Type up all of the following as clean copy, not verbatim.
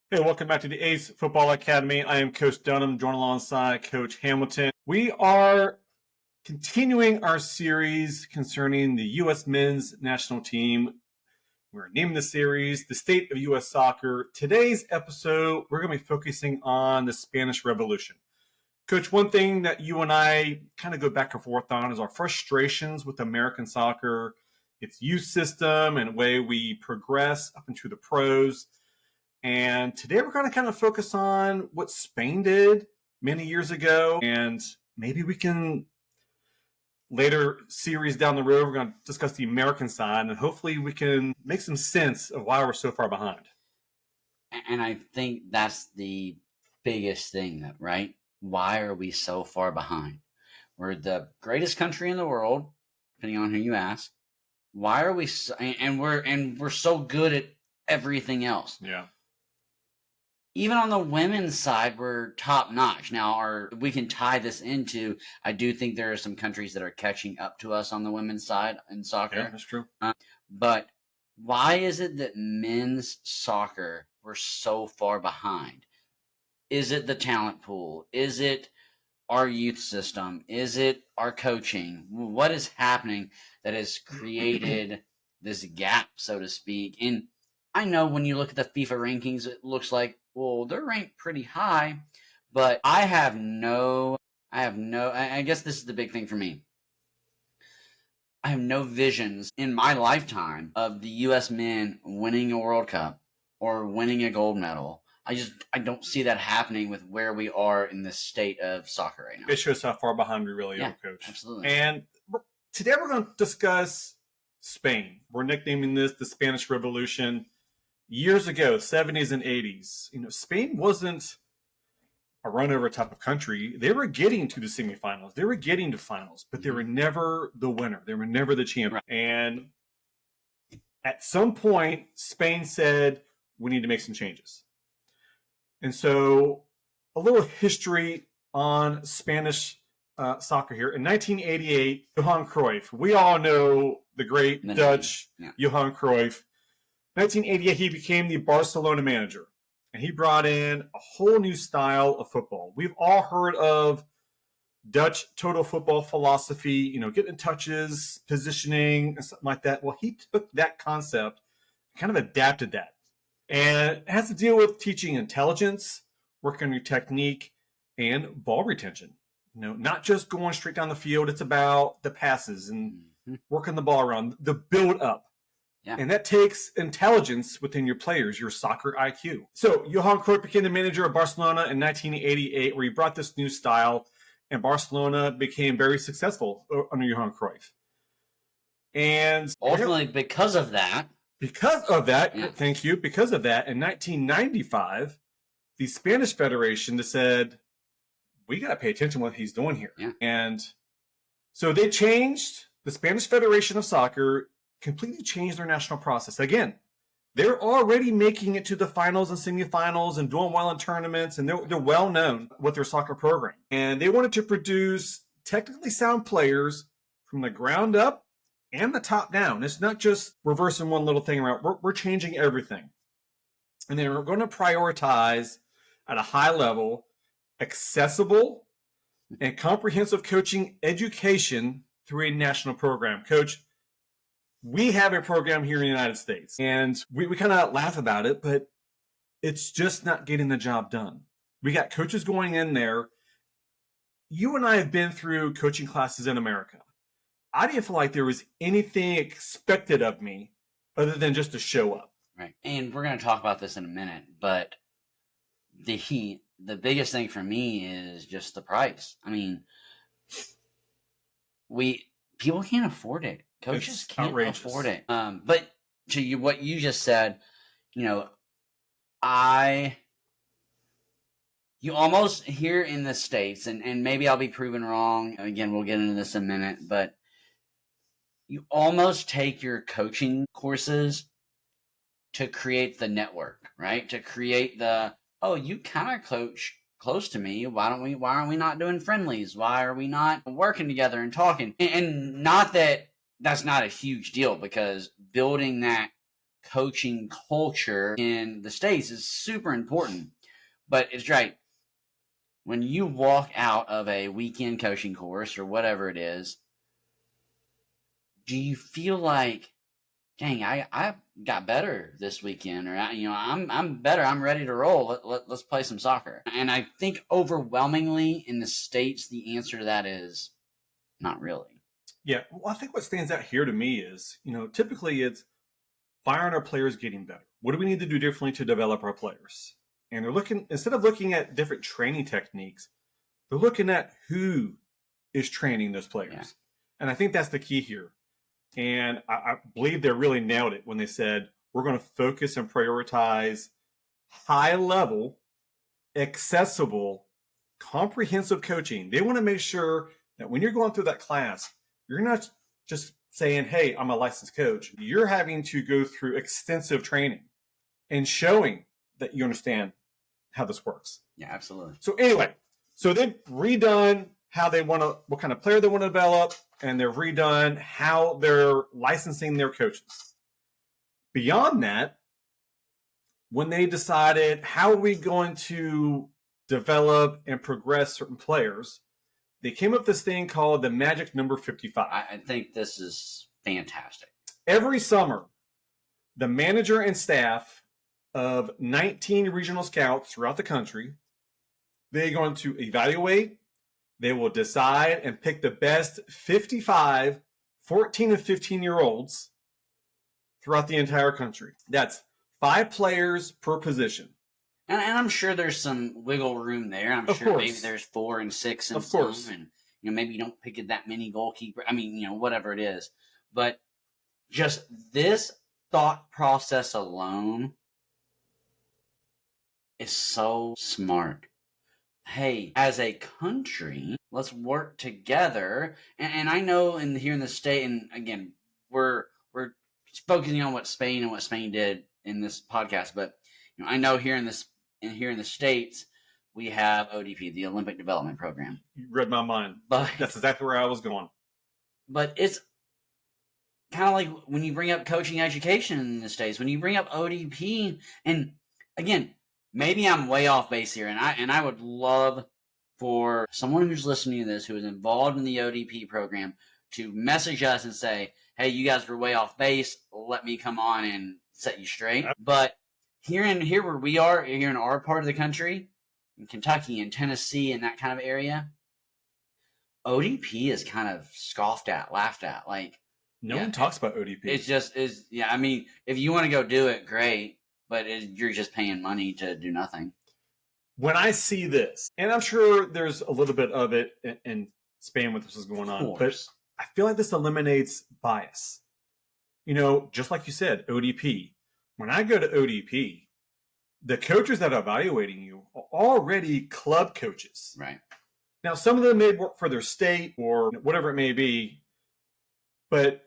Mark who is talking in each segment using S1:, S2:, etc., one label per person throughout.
S1: Hey, welcome back to the A.C.E Football Academy. I am Coach Dunham, joined alongside Coach Hamilton. We are continuing our series concerning the U.S. men's national team. We're naming the series The State of U.S. Soccer. Today's episode, we're going to be focusing on the Spanish Revolution. Coach, one thing that you and I kind of go back and forth on is our frustrations with American soccer, its youth system, and the way we progress up into the pros. And today we're going to kind of focus on what Spain did many years ago. And maybe we can, later series down the road, we're going to discuss the American side. And hopefully we can make some sense of why we're so far behind.
S2: And I think that's the biggest thing, right? Why are we so far behind? We're the greatest country in the world, depending on who you ask. Why are we so, and we're so good at everything else?
S1: Yeah.
S2: Even on the women's side, we're top notch. Now, we can tie this into, I do think there are some countries that are catching up to us on the women's side in soccer.
S1: Yeah, that's true.
S2: But why is it that men's soccer, we're so far behind? Is it the talent pool? Is it our youth system? Is it our coaching? What is happening that has created this gap, so to speak? And I know when you look at the FIFA rankings, it looks like, well, they're ranked pretty high, but I guess this is the big thing for me. I have no visions in my lifetime of the U.S. men winning a World Cup or winning a gold medal. I don't see that happening with where we are in the state of soccer right now.
S1: It shows how far behind we really are, Coach.
S2: Absolutely.
S1: And today we're going to discuss Spain. We're nicknaming this the Spanish Revolution. Years ago, 70s and 80s, Spain wasn't a run-over type of country. They were getting to the semifinals. They were getting to finals, but they were never the winner. They were never the champion. Right. And at some point, Spain said, we need to make some changes. And so a little history on Spanish soccer here. In 1988, Johan Cruyff. We all know the great Dutch Johan Cruyff. 1988, he became the Barcelona manager, and he brought in a whole new style of football. We've all heard of Dutch total football philosophy, getting touches, positioning, and something like that. Well, he took that concept and kind of adapted that. And it has to deal with teaching intelligence, working on your technique, and ball retention. Not just going straight down the field. It's about the passes and working the ball around, the build up. Yeah. And that takes intelligence within your players, your soccer IQ. So Johan Cruyff became the manager of Barcelona in 1988, where he brought this new style, and Barcelona became very successful under Johan Cruyff. And
S2: ultimately, because of that,
S1: thank you, because of that, in 1995, the Spanish Federation said, we got to pay attention to what he's doing here.
S2: Yeah.
S1: And so they changed the Spanish Federation of Soccer, completely changed their national process. Again, they're already making it to the finals and semifinals and doing well in tournaments, and they're well known with their soccer program. And they wanted to produce technically sound players from the ground up and the top down. It's not just reversing one little thing around. We're changing everything. And they were going to prioritize at a high level accessible and comprehensive coaching education through a national program. Coach, we have a program here in the United States, and we kind of laugh about it, but it's just not getting the job done. We got coaches going in there. You and I have been through coaching classes in America. I didn't feel like there was anything expected of me other than just to show up.
S2: Right. And we're going to talk about this in a minute, but the biggest thing for me is just the price. I mean, people can't afford it. Coaches can't afford it. But to what you just said, you almost here in the States, and maybe I'll be proven wrong. Again, we'll get into this in a minute, but you almost take your coaching courses to create the network, right? To create you kind of coach close to me. Why aren't we not doing friendlies? Why are we not working together and talking? And not that that's not a huge deal, because building that coaching culture in the States is super important. But it's right. When you walk out of a weekend coaching course or whatever it is, do you feel like, dang, I got better this weekend, or I'm better, I'm ready to roll. Let's play some soccer? And I think overwhelmingly in the States, the answer to that is not really.
S1: Yeah, well, I think what stands out here to me is, typically it's why aren't our players getting better? What do we need to do differently to develop our players? And they're looking, instead of looking at different training techniques, they're looking at who is training those players. Yeah. And I think that's the key here. And I believe they really nailed it when they said, we're going to focus and prioritize high level, accessible, comprehensive coaching. They want to make sure that when you're going through that class, you're not just saying, hey, I'm a licensed coach. You're having to go through extensive training and showing that you understand how this works.
S2: Yeah, absolutely.
S1: So anyway, they've redone how they want to, what kind of player they want to develop, and they've redone how they're licensing their coaches. Beyond that, when they decided how are we going to develop and progress certain players, they came up with this thing called the magic number 55.
S2: I think this is fantastic.
S1: Every summer, the manager and staff of 19 regional scouts throughout the country, they're going to evaluate, they will decide and pick the best 55 14 and 15-year-olds throughout the entire country. That's 5 players per position.
S2: And I'm sure there's some wiggle room there. I'm sure maybe there's 4 and 6 and some, and maybe you don't pick that many goalkeeper. I mean, whatever it is. But just this thought process alone is so smart. Hey, as a country, let's work together. And I know here in the state, and again, we're focusing on what Spain did in this podcast, but I know here in the States, we have ODP, the Olympic Development Program.
S1: You read my mind.
S2: But
S1: that's exactly where I was going.
S2: But it's kind of like when you bring up coaching education in the States, when you bring up ODP, and again, maybe I'm way off base here, and I would love for someone who's listening to this, who is involved in the ODP program, to message us and say, hey, you guys were way off base. Let me come on and set you straight. But here where we are, here in our part of the country, in Kentucky and Tennessee and that kind of area, ODP is kind of scoffed at, laughed at. Like,
S1: no one talks about ODP.
S2: It's just I mean, if you want to go do it, great, but you're just paying money to do nothing.
S1: When I see this, and I'm sure there's a little bit of it in Spain what this is going on, but I feel like this eliminates bias. Just like you said, ODP. When I go to ODP, the coaches that are evaluating you are already club coaches.
S2: Right.
S1: Now, some of them may work for their state or whatever it may be, but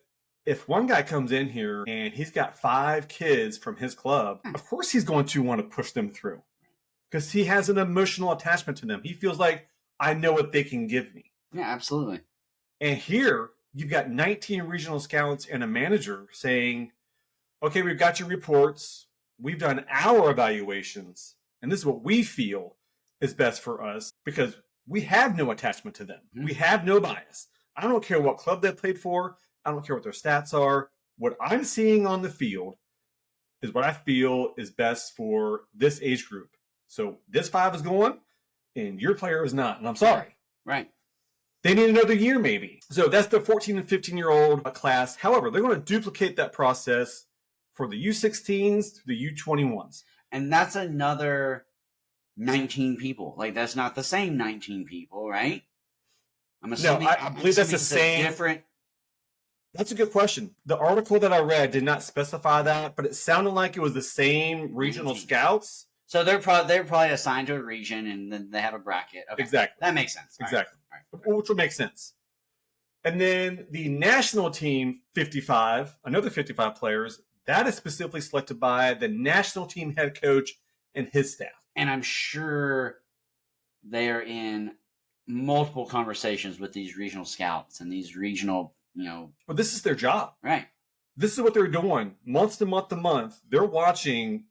S1: if one guy comes in here and he's got 5 kids from his club, of course he's going to want to push them through because he has an emotional attachment to them. He feels like, I know what they can give me.
S2: Yeah, absolutely.
S1: And here, you've got 19 regional scouts and a manager saying, okay, we've got your reports. We've done our evaluations. And this is what we feel is best for us because we have no attachment to them. Mm-hmm. We have no bias. I don't care what club they played for. I don't care what their stats are. What I'm seeing on the field is what I feel is best for this age group. So this 5 is going and your player is not. And I'm sorry.
S2: Right.
S1: They need another year maybe. So that's the 14 and 15-year-old class. However, they're going to duplicate that process for the U16s to the U21s.
S2: And that's another 19 people. Like, that's not the same 19 people, right? I'm assuming,
S1: I believe that's the same.
S2: Different.
S1: That's a good question. The article that I read did not specify that, but it sounded like it was the same regional scouts.
S2: So they're probably assigned to a region, and then they have a bracket. Okay.
S1: Exactly.
S2: That makes sense.
S1: Exactly.
S2: All right.
S1: Which would make sense. And then the national team, 55, another 55 players, that is specifically selected by the national team head coach and his staff.
S2: And I'm sure they are in multiple conversations with these regional scouts and these regional,
S1: Well, this is their job.
S2: Right.
S1: this is what they're doing month to month to month. They're watching,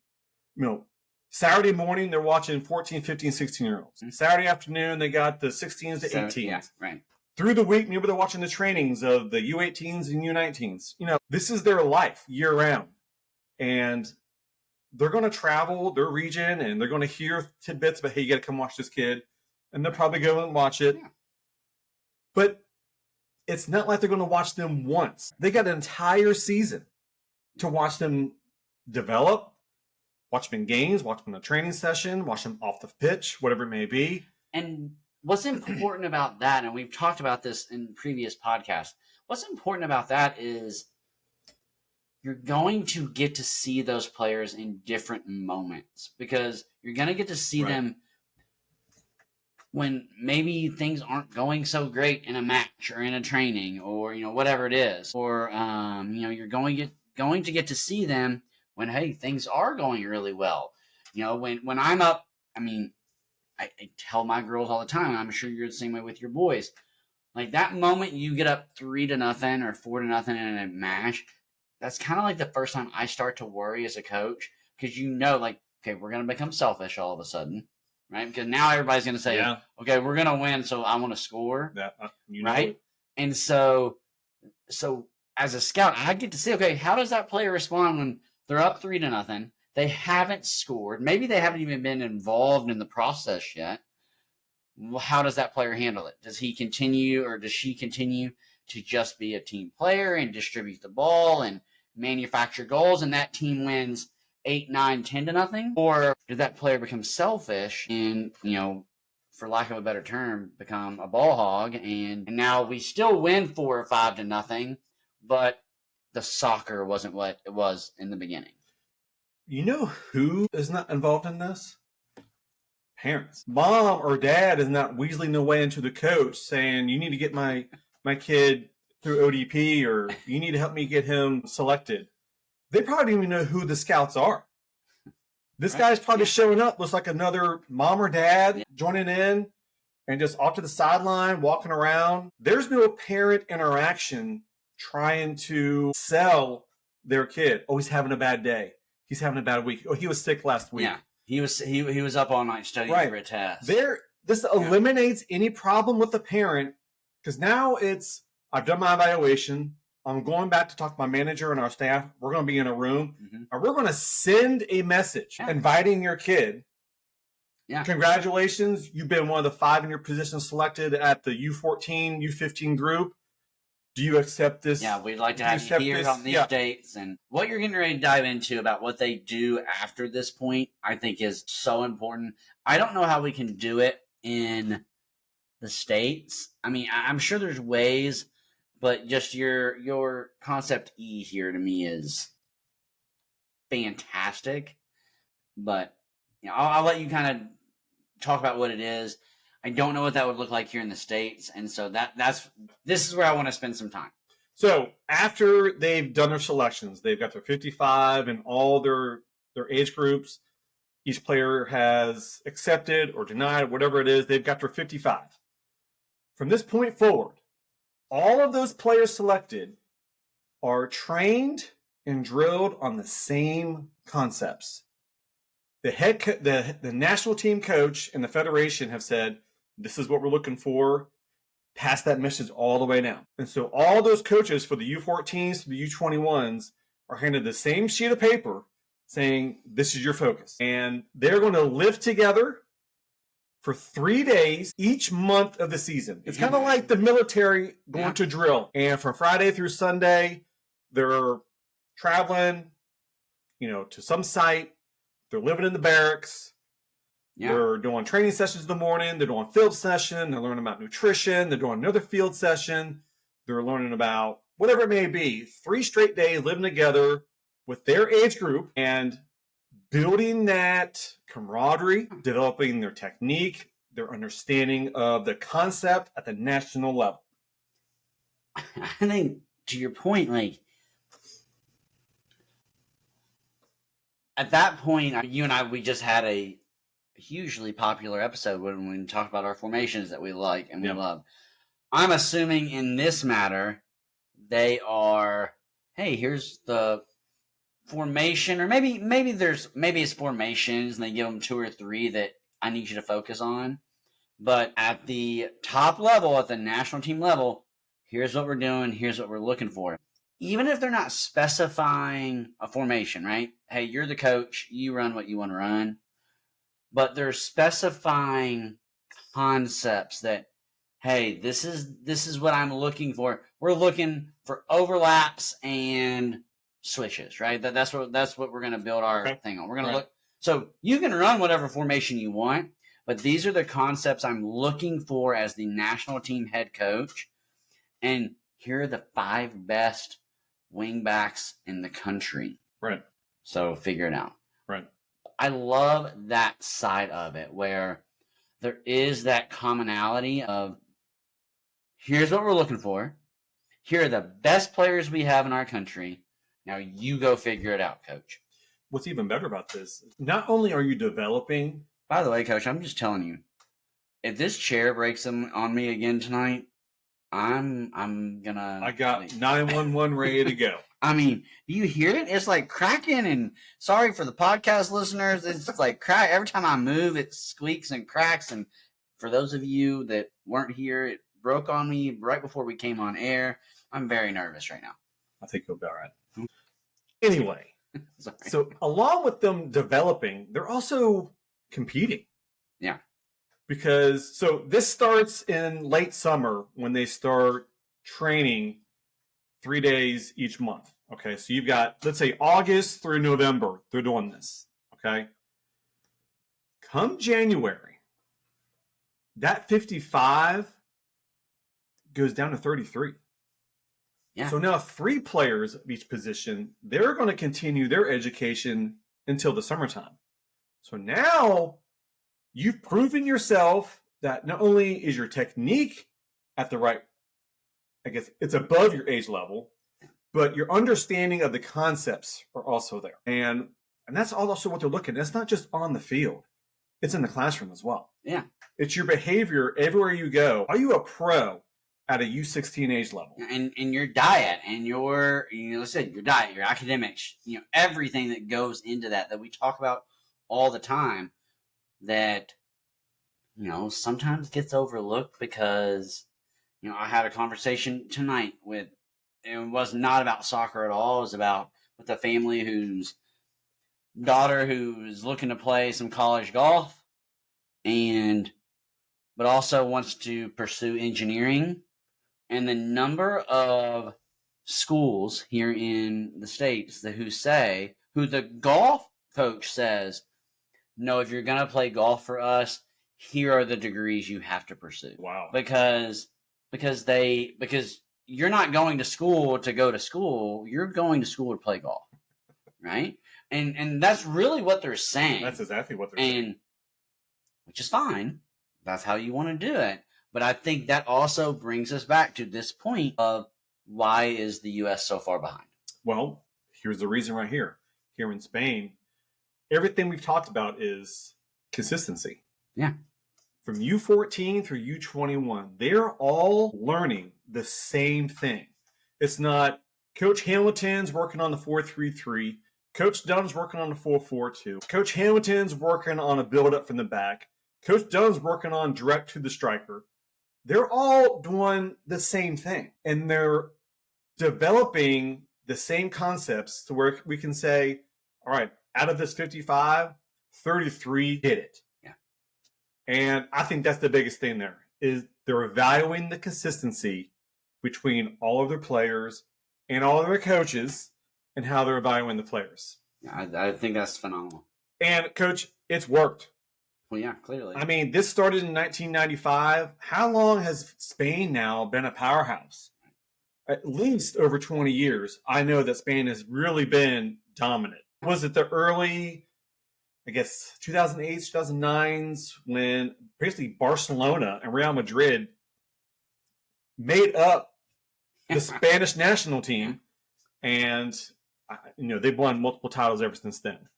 S1: Saturday morning, they're watching 14, 15, 16-year-olds. Saturday afternoon, they got the 16s to 18s.
S2: Yeah, right.
S1: Through the week, maybe they're watching the trainings of the U18s and U19s. This is their life year round. And they're going to travel their region and they're going to hear tidbits about, hey, you got to come watch this kid. And they'll probably go and watch it. Yeah. But it's not like they're going to watch them once. They got an entire season to watch them develop, watch them in games, watch them in a training session, watch them off the pitch, whatever it may be.
S2: And what's important about that, and we've talked about this in previous podcasts, what's important about that is you're going to get to see those players in different moments because you're going to get to see them when maybe things aren't going so great in a match or in a training or, whatever it is. Or, you're going to get to see them when, hey, things are going really well. When I'm up, I tell my girls all the time, and I'm sure you're the same way with your boys. Like that moment you get up 3-0 or 4-0 in a match, that's kind of like the first time I start to worry as a coach because okay, we're going to become selfish all of a sudden, right? Because now everybody's going to say, okay, we're going to win, so I want to score, right? And so as a scout, I get to see, okay, how does that player respond when they're up 3-0? They haven't scored. Maybe they haven't even been involved in the process yet. Well, how does that player handle it? Does he continue or does she continue to just be a team player and distribute the ball and manufacture goals and that team wins 8, 9, 10-0? Or did that player become selfish and, for lack of a better term, become a ball hog and now we still win 4 or 5-0, but the soccer wasn't what it was in the beginning.
S1: You know who is not involved in this? Parents. Mom or dad is not weaseling their way into the coach saying, you need to get my kid through ODP or you need to help me get him selected. They probably don't even know who the scouts are. This guy's probably showing up, looks like another mom or dad joining in and just off to the sideline, walking around. There's no parent interaction trying to sell their kid. Oh, he's having a bad day. He's having a bad week. Oh, he was sick last week.
S2: Yeah, he was up all night studying for a test.
S1: This eliminates any problem with the parent because now I've done my evaluation. I'm going back to talk to my manager and our staff. We're going to be in a room and we're going to send a message inviting your kid. Yeah. Congratulations. You've been one of the 5 in your position selected at the U14, U15 group. Do you accept this?
S2: Yeah, we'd like to have you here on these dates. And what you're getting ready to dive into about what they do after this point, I think is so important. I don't know how we can do it in the States. I'm sure there's ways, but just your concept E here to me is fantastic. But I'll let you kind of talk about what it is. I don't know what that would look like here in the States, and so this is where I want to spend some time.
S1: So after they've done their selections, they've got their 55 and all their age groups. Each player has accepted or denied, whatever it is, they've got their 55. From this point forward, all of those players selected are trained and drilled on the same concepts. The national team coach and the federation have said, this is what we're looking for. Pass that message all the way down. And so all those coaches for the U14s to the U21s are handed the same sheet of paper saying, this is your focus. And they're going to live together for 3 days each month of the season. It's kind of like the military going to drill. And from Friday through Sunday, they're traveling, to some site. They're living in the barracks. Yeah. They're doing training sessions in the morning. They're doing field session. They're learning about nutrition. They're doing another field session. They're learning about whatever it may be. 3 straight days living together with their age group and building that camaraderie, developing their technique, their understanding of the concept at the national level.
S2: I think to your point, at that point, you and I, we just had a hugely popular episode when we talked about our formations that we like and we love. I'm assuming in this matter, they are, hey, here's the formation, or maybe it's formations, and they give them 2 or 3 that I need you to focus on. But at the top level, at the national team level, here's what we're doing, here's what we're looking for. Even if they're not specifying a formation, right? Hey, you're the coach, you run what you want to run. But they're specifying concepts that, hey, this is what I'm looking for. We're looking for overlaps and switches, right? That's what we're going to build our thing on. We're going to look. So you can run whatever formation you want, but these are the concepts I'm looking for as the national team head coach. And here are the 5 best wingbacks in the country.
S1: Right.
S2: So figure it out.
S1: Right.
S2: I love that side of it where there is that commonality of here's what we're looking for. Here are the best players we have in our country. Now you go figure it out, coach.
S1: What's even better about this, not only are you developing...
S2: By the way, coach, I'm just telling you, if this chair breaks on me again tonight, I'm gonna...
S1: I got 911 ready to go.
S2: I mean, do you hear it? It's like cracking, and sorry for the podcast listeners. It's like crack. Every time I move, it squeaks and cracks. And for those of you that weren't here, it broke on me right before we came on air. I'm very nervous right now.
S1: I think you'll be all right. Anyway, so along with them developing, they're also competing.
S2: Yeah.
S1: Because, so this starts in late summer when they start training 3 days each month. Okay, so you've got, let's say, August through November, they're doing this. Okay. Come January, that 55 goes down to 33.
S2: Yeah.
S1: So now 3 players of each position, they're going to continue their education until the summertime. So now you've proven yourself that not only is your technique at the right, I guess it's above your age level, but your understanding of the concepts are also there. And that's also what they're looking at. It's not just on the field. It's in the classroom as well.
S2: Yeah.
S1: It's your behavior everywhere you go. Are you a pro at a U16 age level?
S2: And your diet and your, let's say your diet, your academics, everything that goes into that we talk about all the time that, sometimes gets overlooked because, I had a conversation tonight it was not about soccer at all. It was about with a family whose daughter who's looking to play some college golf but also wants to pursue engineering. And the number of schools here in the States who the golf coach says, no, if you're going to play golf for us, here are the degrees you have to pursue.
S1: Wow.
S2: Because you're not going to school to go to school. You're going to school to play golf. Right? And that's really what they're saying.
S1: That's exactly what they're saying.
S2: Which is fine. That's how you want to do it. But I think that also brings us back to this point of why is the U.S. so far behind?
S1: Well, here's the reason right here. Here in Spain, everything we've talked about is consistency.
S2: Yeah.
S1: From U14 through U21, they're all learning the same thing. It's not Coach Hamilton's working on the 4-3-3. Coach Dunn's working on the 4-4-2. Coach Hamilton's working on a build-up from the back. Coach Dunn's working on direct to the striker. They're all doing the same thing. And they're developing the same concepts to where we can say, all right, out of this 55, 33 did it.
S2: Yeah.
S1: And I think that's the biggest thing there is they're evaluating the consistency between all of their players and all of their coaches and how they're evaluating the players.
S2: I think that's phenomenal.
S1: And, Coach, it's worked.
S2: Well, yeah, clearly.
S1: I mean, this started in 1995. How long has Spain now been a powerhouse? At least over 20 years. I know that Spain has really been dominant. Was it the early, 2008s, 2009s, when basically Barcelona and Real Madrid made up the Spanish national team, and they've won multiple titles ever since then.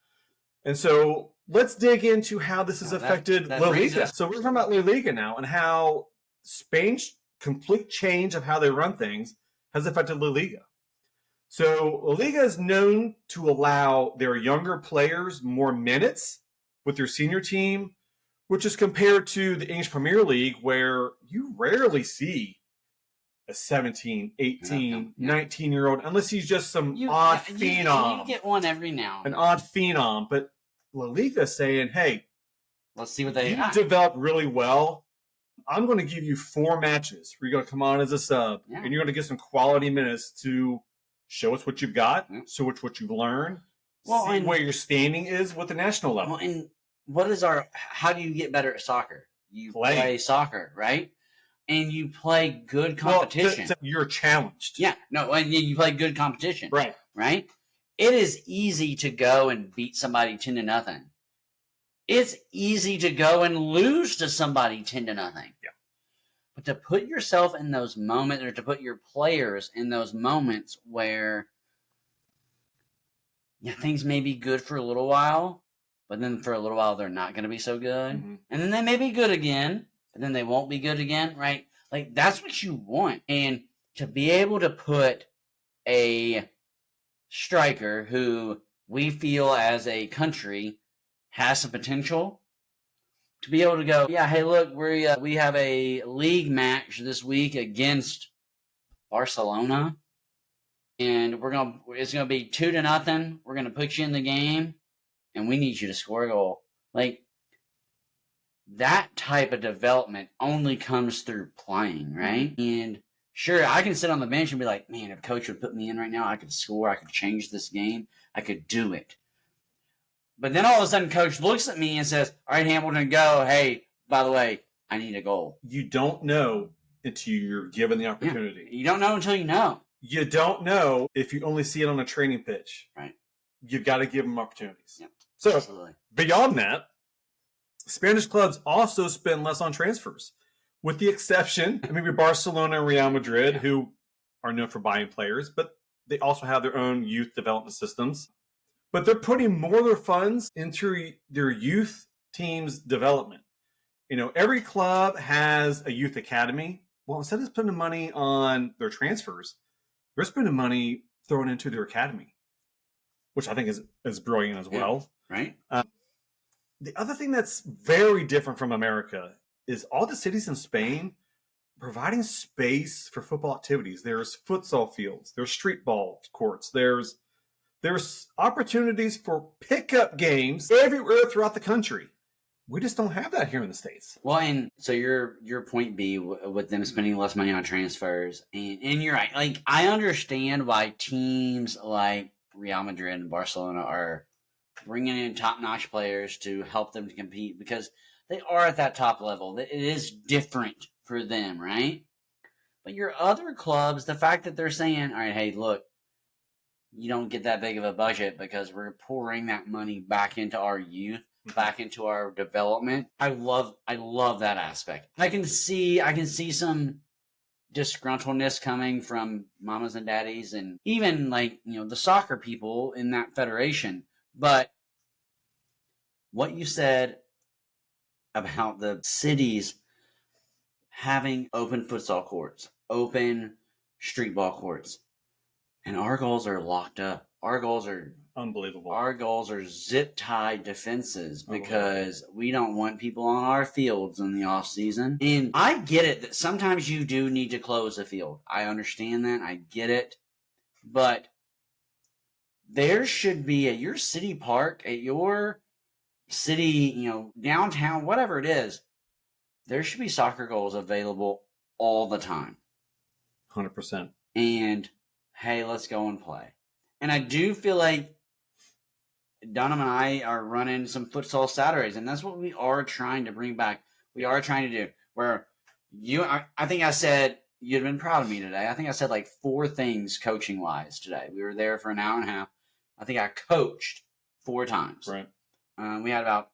S1: And so let's dig into how this has affected La Liga. So we're talking about La Liga now and how Spain's complete change of how they run things has affected La Liga. So La Liga is known to allow their younger players more minutes with their senior team, which is compared to the English Premier League, where you rarely see a 17, 18, 19-year-old, unless he's just some odd phenom.
S2: You get one every now and
S1: then. An odd phenom. But La Liga is saying, hey,
S2: let's see what they
S1: you developed really well. I'm going to give you 4 matches where you're going to come on as a sub, and you're going to get some quality minutes to show us what you've got, show us what you've learned, see where your standing is with the national level.
S2: Well, and how do you get better at soccer? You play soccer, right? And you play good competition.
S1: Well, you're challenged.
S2: Yeah, no, and you play good competition.
S1: Right.
S2: Right? It is easy to go and beat somebody 10-0. It's easy to go and lose to somebody 10-0.
S1: Yeah.
S2: But to put yourself in those moments, or to put your players in those moments where things may be good for a little while, but then for a little while they're not going to be so good. Mm-hmm. And then they may be good again, but then they won't be good again, right? Like, that's what you want. And to be able to put a striker who we feel as a country has some potential, to be able to go, hey, look, we have a league match this week against Barcelona, and it's gonna be 2-0. We're gonna put you in the game, and we need you to score a goal. Like, that type of development only comes through playing, right? Mm-hmm. And sure, I can sit on the bench and be like, man, if coach would put me in right now, I could score, I could change this game, I could do it. But then all of a sudden, coach looks at me and says, all right, Hamilton, go. Hey, by the way, I need a goal.
S1: You don't know until you're given the opportunity.
S2: Yeah. You don't know until you know.
S1: You don't know if you only see it on a training pitch.
S2: Right.
S1: You've got to give them opportunities.
S2: Yeah,
S1: so,
S2: absolutely.
S1: Beyond that, Spanish clubs also spend less on transfers, with the exception of maybe Barcelona and Real Madrid, who are known for buying players, but they also have their own youth development systems. But they're putting more of their funds into their youth team's development. Every club has a youth academy. Well, instead of spending money on their transfers, they're spending money thrown into their academy, which I think is brilliant as well.
S2: Right.
S1: The other thing that's very different from America is all the cities in Spain providing space for football activities. There's futsal fields, there's street ball courts, there's opportunities for pickup games everywhere throughout the country. We just don't have that here in the States.
S2: Well, and so your point B with them spending less money on transfers, and you're right. Like, I understand why teams like Real Madrid and Barcelona are bringing in top-notch players to help them to compete, because they are at that top level. It is different for them, right? But your other clubs, the fact that they're saying, all right, hey, look, you don't get that big of a budget because we're pouring that money back into our youth, back into our development. I love that aspect. I can see some disgruntledness coming from mamas and daddies, and even the soccer people in that federation. But what you said about the cities having open futsal courts, open street ball courts, and our goals are locked up. Our goals are
S1: unbelievable.
S2: Our goals are zip-tied defenses because we don't want people on our fields in the off-season. And I get it that sometimes you do need to close a field. I understand that. I get it. But there should be at your city park, at your city, downtown, whatever it is, there should be soccer goals available all the time.
S1: 100%.
S2: And hey, let's go and play. And I do feel like Dunham and I are running some futsal Saturdays, and that's what we are trying to bring back. We are trying to do where I think I said, you'd been proud of me today. I think I said 4 things coaching wise today. We were there for an hour and a half. I think I coached 4 times.
S1: Right.
S2: We had about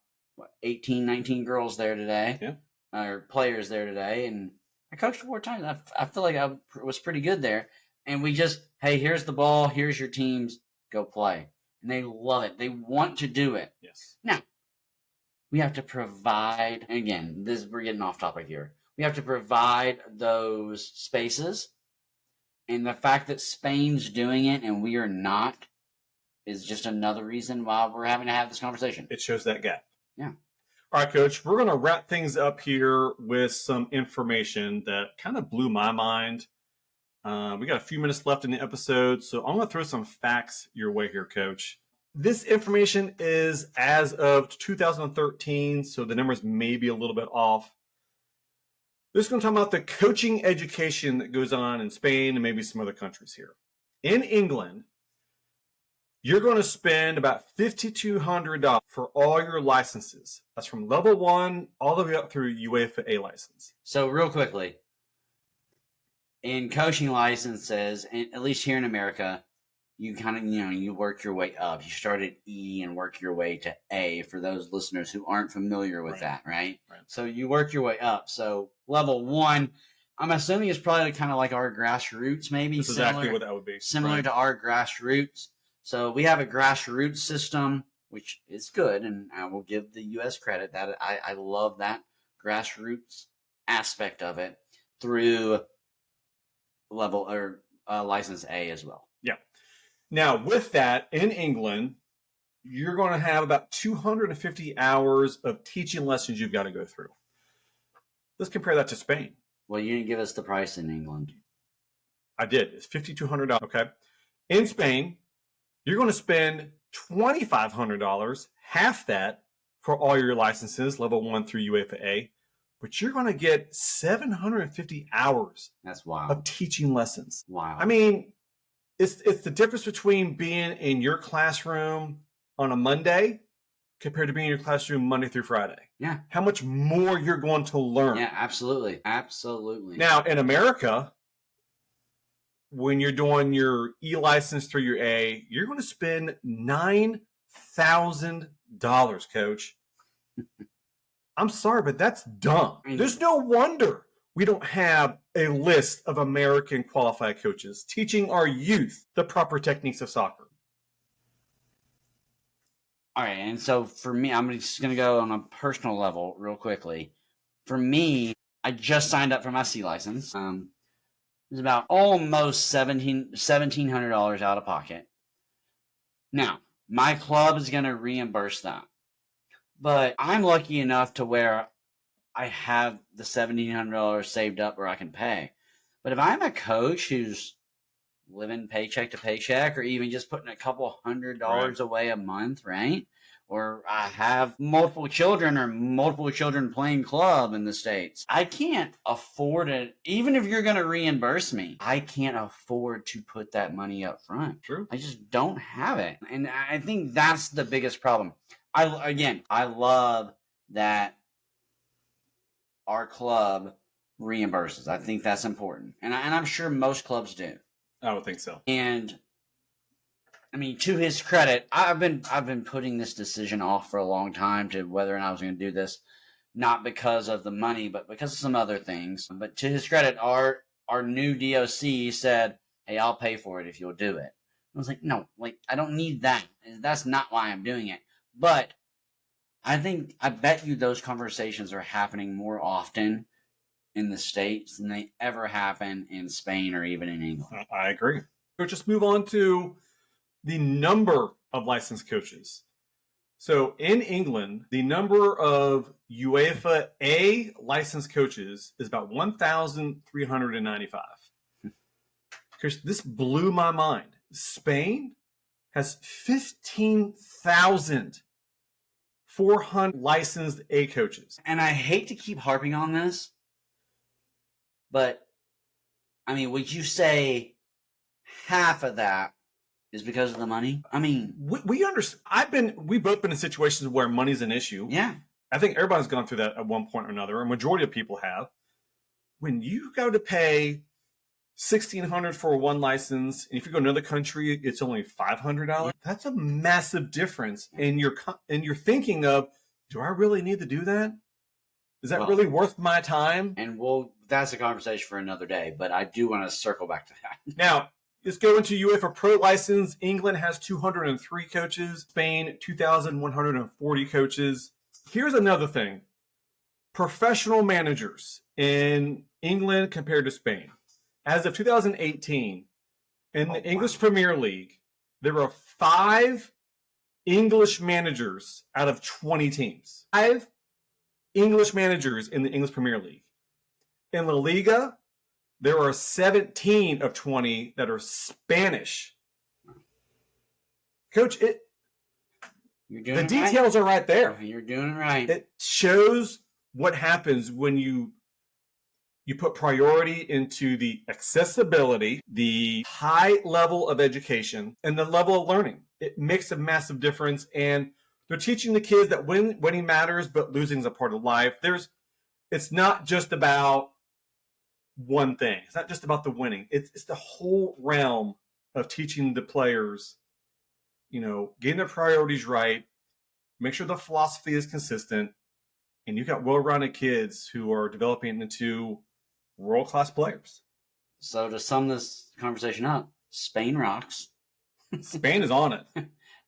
S2: 18, 19 girls there today.
S1: Yeah.
S2: Or players there today, and I coached 4 times. I feel like I was pretty good there. And we just, hey, here's the ball, here's your teams, go play. And they love it. They want to do it.
S1: Yes.
S2: Now, we have to provide, and again, we're getting off topic here. We have to provide those spaces, And the fact that Spain's doing it and we are not is just another reason why we're having to have this conversation.
S1: It shows that gap.
S2: Yeah.
S1: All right, Coach, we're going to wrap things up here with some information that kind of blew my mind. We got a few minutes left in the episode, so I'm going to throw some facts your way here, Coach. This information is as of 2013, so the numbers may be a little bit off. This is going to talk about the coaching education that goes on in Spain and maybe some other countries here. In England, you're going to spend about $5,200 for all your licenses. That's from level 1 all the way up through UEFA A license.
S2: So real quickly, in coaching licenses, and at least here in America, you kind of, you work your way up. You start at E and work your way to A for those listeners who aren't familiar with that, right? So you work your way up. So level 1, I'm assuming it's probably kind of like our grassroots, maybe.
S1: That's exactly what that would be.
S2: Similar to our grassroots. So we have a grassroots system, which is good, and I will give the U.S. credit that I love that grassroots aspect of it through level or license A as well.
S1: Yeah. Now, with that, in England, you're going to have about 250 hours of teaching lessons you've got to go through. Let's compare that to Spain.
S2: Well, you didn't give us the price in England.
S1: I did. It's $5,200. Okay. In Spain, you're going to spend $2,500, half that, for all your licenses, level 1 through UEFA A, but you're going to get 750 hours
S2: That's wild.
S1: of teaching lessons.
S2: Wow.
S1: I mean, it's the difference between being in your classroom on a Monday compared to being in your classroom Monday through Friday.
S2: Yeah.
S1: How much more you're going to learn.
S2: Yeah, absolutely. Absolutely.
S1: Now, in America, when you're doing your E license through your A, you're going to spend $9,000, Coach. I'm sorry, but that's dumb. There's no wonder we don't have a list of American qualified coaches teaching our youth the proper techniques of soccer.
S2: All right, and so for me, I'm just going to go on a personal level real quickly. For me, I just signed up for my C license. It was about almost $1,700 out of pocket. Now, my club is going to reimburse that. But I'm lucky enough to where I have the $1,700 saved up where I can pay. But if I'm a coach who's living paycheck to paycheck, or even just putting a couple $100 away a month, right? Or I have multiple children playing club in the States, I can't afford it. Even if you're going to reimburse me, I can't afford to put that money up front.
S1: True.
S2: I just don't have it. And I think that's the biggest problem. I love that our club reimburses. I think that's important. And I'm sure most clubs do.
S1: I would think so.
S2: And I mean, to his credit, I've been putting this decision off for a long time to whether or not I was going to do this, not because of the money, but because of some other things. But to his credit, our new DOC said, "Hey, I'll pay for it if you'll do it." I was like, "No, I don't need that. That's not why I'm doing it." But I bet you those conversations are happening more often in the States than they ever happen in Spain or even in England.
S1: I agree. We'll just move on to the number of licensed coaches. So in England, the number of UEFA A licensed coaches is about 1,395. Because this blew my mind. Spain has 15,400 licensed A coaches.
S2: And I hate to keep harping on this, but I mean, would you say half of that is because of the money? I mean,
S1: we understand. We've both been in situations where money's an issue.
S2: Yeah.
S1: I think everybody's gone through that at one point or another. A majority of people have. When you go to pay $1,600 for one license, and if you go to another country, it's only $500. That's a massive difference. And you're thinking of, do I really need to do that? Is that really worth my time?
S2: And that's a conversation for another day. But I do want to circle back to that.
S1: Now, let's go into UEFA Pro license. England has 203 coaches. Spain, 2,140 coaches. Here's another thing. Professional managers in England compared to Spain. As of 2018, in the English
S2: wow.
S1: Premier League, there were 5 English managers out of 20 teams. 5 English managers in the English Premier League. In La Liga, there are 17 of 20 that are Spanish. Coach,
S2: You're doing
S1: the
S2: it right.
S1: details are right there.
S2: You're doing it right.
S1: It shows what happens when you put priority into the accessibility, the high level of education, and the level of learning. It makes a massive difference, and they're teaching the kids that winning matters, but losing is a part of life. It's not just about one thing. It's not just about the winning. It's the whole realm of teaching the players, getting their priorities right, make sure the philosophy is consistent, and you've got well-rounded kids who are developing into world-class players.
S2: So to sum this conversation up, Spain rocks.
S1: Spain is on it.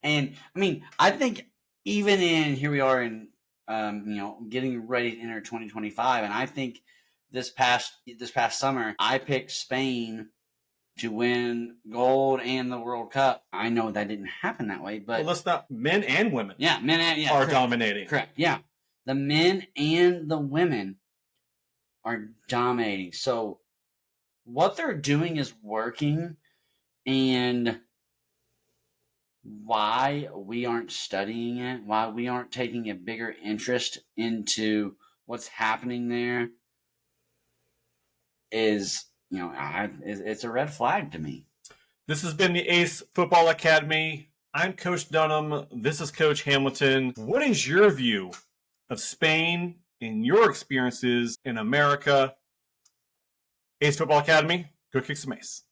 S2: And I mean, I think even here we are in, getting ready to enter 2025, and I think this past summer, I picked Spain to win gold and the World Cup. I know that didn't happen that way, but
S1: let's not. Men and women.
S2: Yeah, men and
S1: are correct. Dominating.
S2: Correct. Yeah, the men and the women are dominating. So what they're doing is working, and why we aren't studying it, why we aren't taking a bigger interest into what's happening there is, it's a red flag to me.
S1: This has been the ACE Football Academy. I'm Coach Dunham. This is Coach Hamilton. What is your view of Spain and your experiences in America? ACE Football Academy, go kick some ace.